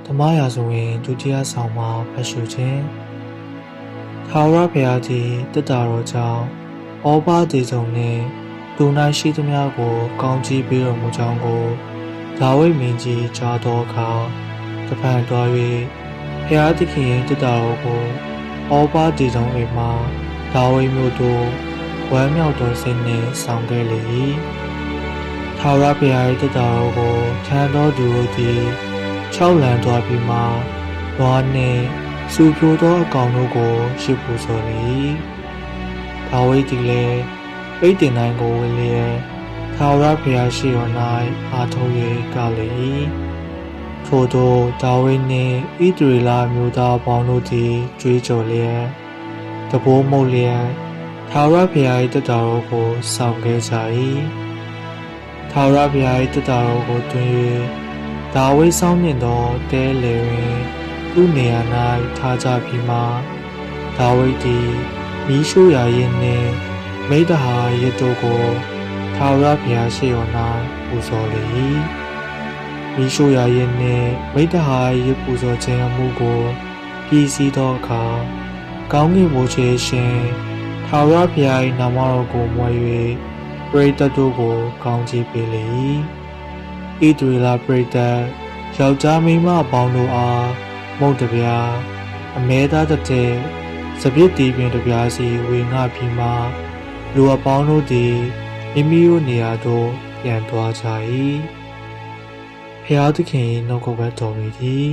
ဓမ္မရာဇဝင်ဒုတိယဆောင်မှာဖတ်ရှုခြင်းထာဝရဘုရားသည်တက်တာတော်ကြောင့်ဩဘာဒေဇုံနှင့်ဒု၌ရှိသမျှကိုကောင်းကြီးပေးတော်မူကြောင်းကိုဒါဝိဒ်မင်းကြီးကြားသောအခါတဖန်သွား၍ဘုရားသခင်၏တက်တာတော်ကိုဩဘာဒေဇုံအိမ်မှဒါဝိဒ်မြို့သို့ဝမ်းမြောက်သောစိတ်နှင့်ဆောင်ခဲ့လေ၏ထာဝရဘုရား၏တက်တာတော်ကိုခံတော်သူတို့သည်6လမ်းသွားပြီးမှနွားနှင့်စူဖြိုသောအကောင်တို့ကိုရှစ်ပူဇော်လေ၏ဒါဝိဒ်သည်လည်းပိတ်တင်တိုင်းကိုဝင်လျက်ထာဝရဘုရားရှိတော်၌အားထုတ်၍ကလေ၏ထို့သောဒါဝိဒ်နှင့်ဣသရေလမျိုးသားပေါင်းတို့သည်ကြွေးကြော်လျက်တဘိုးမှုတ်လျက်ထာဝရဘုရား၏တက်တာတော်ကိုဆောင်ခဲ့ကြ၏ထာဝရဘုရား၏တက်တာတော်ကိုတွင်၍ဒါဝိဒ်ဆောင်နှင့်သောတဲလေတွင်သူ့နေရာ၌ထားကြပြီးမှဒါဝိဒ်သည်မီးရှို့ရာယင်းနှင့်မိဿဟာယစ်တို့ကိုထာဝရဘုရားရှိတော်၌ပူဇော်လေ၏မီးရှို့ရာယင်းနှင့်မိဿဟာယစ်ပူဇော်ခြင်းအမှုကိုပြီးစီးသောအခါကောင်းကင်ဘုရားရှင်ထာဝရဘုရား၏နာမတော်ကိုမွဲ၍ပရိသတ်တို့ကိုကောင်းချီးပေးလေ၏ဣသရေလပရိသတ်ယောက်ျားမိန်းမအပေါင်းတို့အားမုတ်တပြားအမဲသားတစ်တဲ့စပစ်တီးပင်တပြားစီဝေငှပြီးမှလူအပေါင်းတို့သည်မိမိတို့နေရာသို့ပြန်သွားကြ၏ဖျားသခင်နှုတ်ကပတ်တော်မူသည်